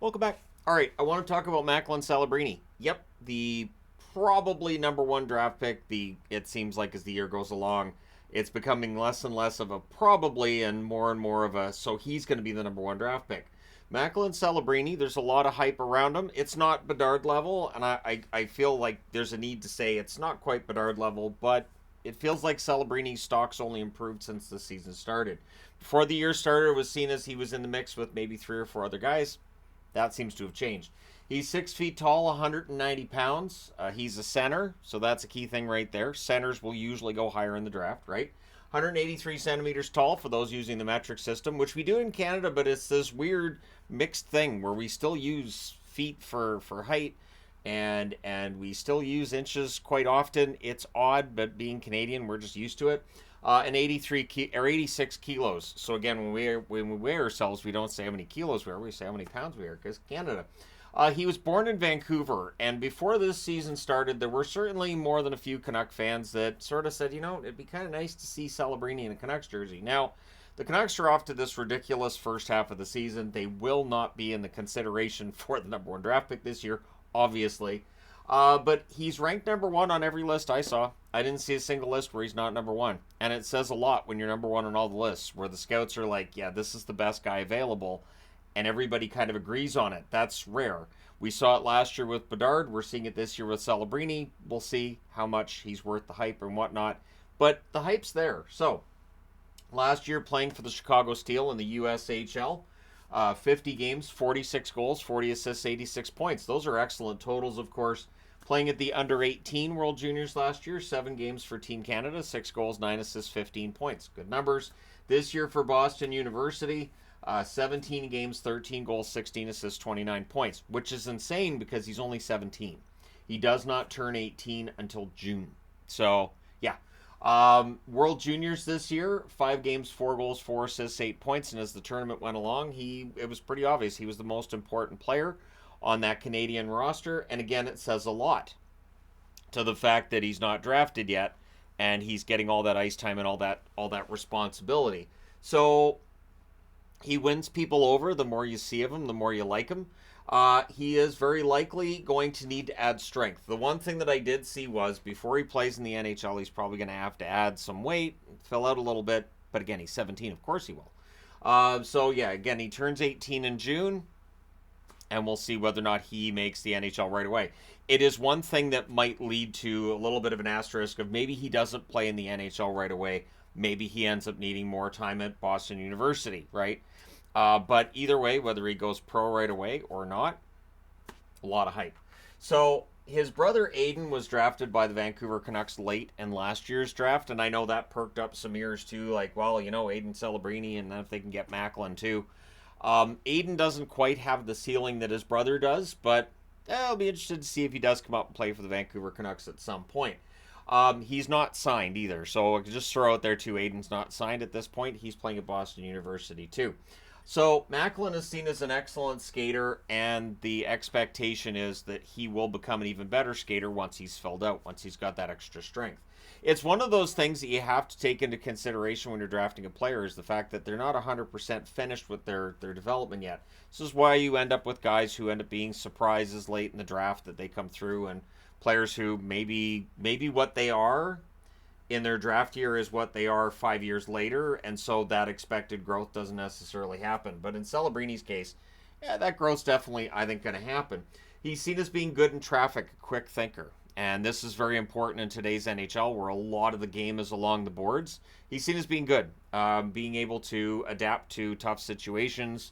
Welcome back. All right, I want to talk about Macklin Celebrini. Yep, the probably number one draft pick. It seems like as the year goes along, it's becoming less and less of a probably and more of a so he's going to be the number one draft pick. Macklin Celebrini, there's a lot of hype around him. It's not Bedard level, and I feel like there's a need to say it's not quite Bedard level, but it feels like Celebrini's stock's only improved since the season started. Before the year started, it was seen as he was in the mix with maybe three or four other guys. That seems to have changed. He's 6 feet tall, 190 pounds. He's a center, so that's a key thing right there. Centers will usually go higher in the draft, right? 183 centimeters tall for those using the metric system, which we do in Canada, but it's this weird mixed thing where we still use feet for height and we still use inches quite often. It's odd, but being Canadian, we're just used to it. And 86 kilos. So again, when we weigh ourselves, we don't say how many kilos we are. We say how many pounds we are because Canada. He was born in Vancouver, and before this season started, there were certainly more than a few Canuck fans that sort of said, it'd be kind of nice to see Celebrini in a Canucks jersey. Now, the Canucks are off to this ridiculous first half of the season. They will not be in the consideration for the number one draft pick this year, obviously. But he's ranked number one on every list I saw. I didn't see a single list where he's not number one. And it says a lot when you're number one on all the lists, where the scouts are like, yeah, this is the best guy available. And everybody kind of agrees on it. That's rare. We saw it last year with Bedard. We're seeing it this year with Celebrini. We'll see how much he's worth the hype and whatnot. But the hype's there. So, last year playing for the Chicago Steel in the USHL, 50 games, 46 goals, 40 assists, 86 points. Those are excellent totals, of course. Playing at the under 18 World Juniors last year, 7 games for Team Canada, 6 goals, 9 assists, 15 points. Good numbers. This year for Boston University, 17 games, 13 goals, 16 assists, 29 points, which is insane because he's only 17. He does not turn 18 until June. So, yeah. World Juniors this year, 5 games, 4 goals, 4 assists, 8 points, and as the tournament went along, it was pretty obvious he was the most important player on that Canadian roster. And again, it says a lot to the fact that he's not drafted yet, and he's getting all that ice time and all that responsibility. So he wins people over. The more you see of him, the more you like him. He is very likely going to need to add strength. The one thing that I did see was before he plays in the NHL, he's probably going to have to add some weight, fill out a little bit. But again, he's 17. Of course he will. So yeah, again, he turns 18 in June, and we'll see whether or not he makes the NHL right away. It is one thing that might lead to a little bit of an asterisk of maybe he doesn't play in the NHL right away. Maybe he ends up needing more time at Boston University, right? But either way, whether he goes pro right away or not, a lot of hype. So his brother Aiden was drafted by the Vancouver Canucks late in last year's draft, and I know that perked up some ears too, like, well, Aiden Celebrini, and then if they can get Macklin too. Aiden doesn't quite have the ceiling that his brother does, but I'll be interested to see if he does come up and play for the Vancouver Canucks at some point. He's not signed either, so I could just throw out there too, Aiden's not signed at this point. He's playing at Boston University too. So Macklin is seen as an excellent skater, and the expectation is that he will become an even better skater once he's filled out, once he's got that extra strength. It's one of those things that you have to take into consideration when you're drafting a player is the fact that they're not 100% finished with their development yet. This is why you end up with guys who end up being surprises late in the draft that they come through, and players who maybe what they are in their draft year is what they are 5 years later, and so that expected growth doesn't necessarily happen. But in Celebrini's case, yeah, that growth's definitely, I think, going to happen. He's seen as being good in traffic, a quick thinker, and this is very important in today's NHL where a lot of the game is along the boards. He's seen as being good, being able to adapt to tough situations,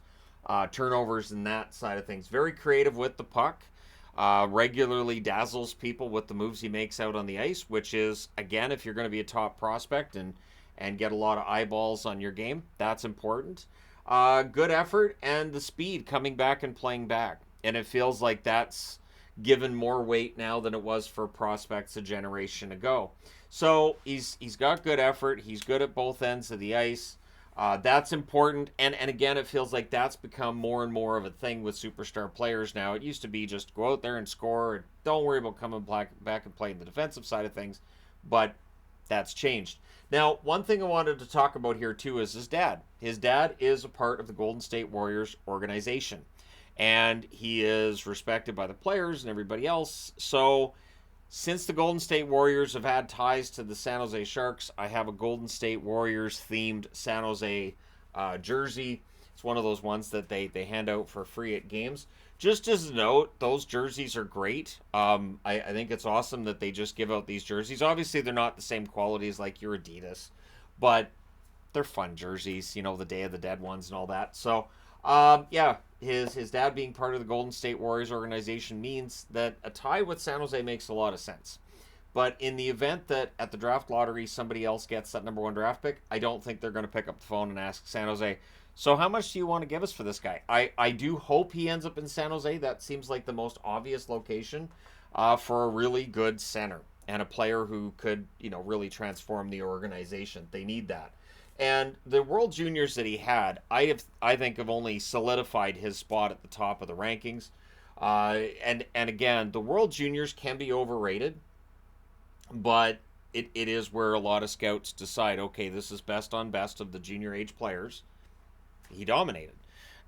turnovers and that side of things. Very creative with the puck. Regularly dazzles people with the moves he makes out on the ice, which is, again, if you're going to be a top prospect and get a lot of eyeballs on your game, that's important. Good effort and the speed coming back and playing back. And it feels like that's given more weight now than it was for prospects a generation ago. So he's got good effort. He's good at both ends of the ice. That's important, and again, it feels like that's become more and more of a thing with superstar players now. It used to be just go out there and score, and don't worry about coming back and playing the defensive side of things, but that's changed. Now, one thing I wanted to talk about here, too, is his dad. His dad is a part of the Golden State Warriors organization, and he is respected by the players and everybody else. So since the Golden State Warriors have had ties to the San Jose Sharks, I have a Golden State Warriors themed San Jose jersey. It's one of those ones that they hand out for free at games. Just as a note, those jerseys are great. I think it's awesome that they just give out these jerseys. Obviously, they're not the same quality as like your Adidas, but they're fun jerseys, the Day of the Dead ones and all that. So, yeah, his dad being part of the Golden State Warriors organization means that a tie with San Jose makes a lot of sense. But in the event that at the draft lottery somebody else gets that number one draft pick, I don't think they're going to pick up the phone and ask San Jose, so how much do you want to give us for this guy? I do hope he ends up in San Jose. That seems like the most obvious location for a really good center and a player who could, really transform the organization. They need that. And the World Juniors that he had, I think have only solidified his spot at the top of the rankings. And again, the World Juniors can be overrated, but it is where a lot of scouts decide, okay, this is best on best of the junior age players. He dominated.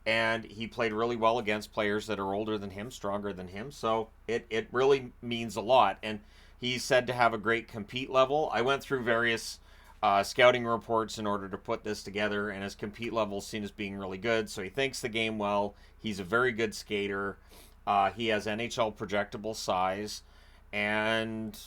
And he played really well against players that are older than him, stronger than him. So it really means a lot. And he's said to have a great compete level. I went through various scouting reports in order to put this together, and his compete level is seen as being really good. So he thinks the game well. He's a very good skater. He has NHL projectable size. And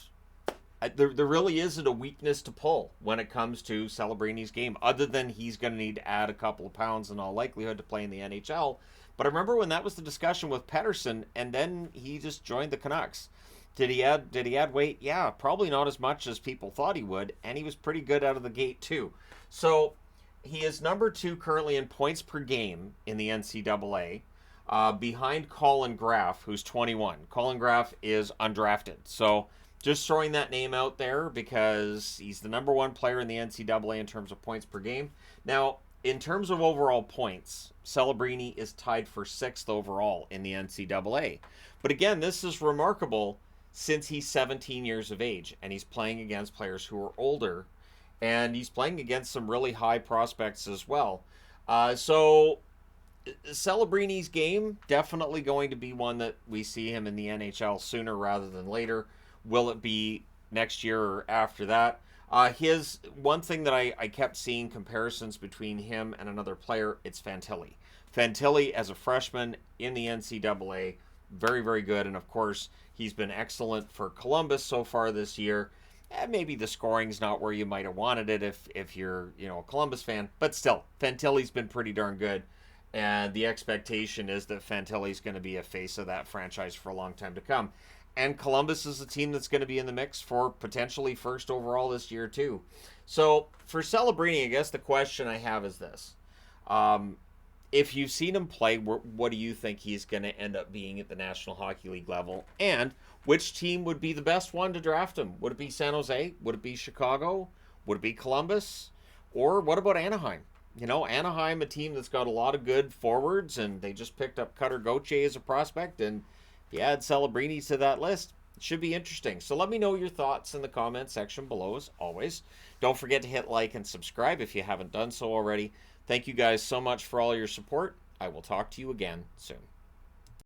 there really isn't a weakness to pull when it comes to Celebrini's game, other than he's going to need to add a couple of pounds in all likelihood to play in the NHL. But I remember when that was the discussion with Pettersson, and then he just joined the Canucks. Did he add weight? Yeah, probably not as much as people thought he would, and he was pretty good out of the gate too. So he is number 2 currently in points per game in the NCAA, behind Colin Graff, who's 21. Colin Graff is undrafted, so just throwing that name out there because he's the number 1 player in the NCAA in terms of points per game. Now, in terms of overall points, Celebrini is tied for 6th overall in the NCAA. But again, this is remarkable since he's 17 years of age and he's playing against players who are older, and he's playing against some really high prospects as well. So Celebrini's game, definitely going to be one that we see him in the NHL sooner rather than later. Will it be next year or after that? His one thing that I kept seeing comparisons between him and another player, it's Fantilli. Fantilli as a freshman in the NCAA, very, very good. And of course, he's been excellent for Columbus so far this year. Maybe the scoring's not where you might have wanted it if you're, a Columbus fan. But still, Fantilli's been pretty darn good. And the expectation is that Fantilli's going to be a face of that franchise for a long time to come. And Columbus is a team that's going to be in the mix for potentially 1st overall this year too. So for Celebrini, I guess the question I have is this. If you've seen him play, what do you think he's going to end up being at the National Hockey League level? And which team would be the best one to draft him? Would it be San Jose? Would it be Chicago? Would it be Columbus? Or what about Anaheim? Anaheim, a team that's got a lot of good forwards, and they just picked up Cutter Gauthier as a prospect, and if you add Celebrini to that list, it should be interesting. So let me know your thoughts in the comment section below, as always. Don't forget to hit like and subscribe if you haven't done so already. Thank you guys so much for all your support. I will talk to you again soon.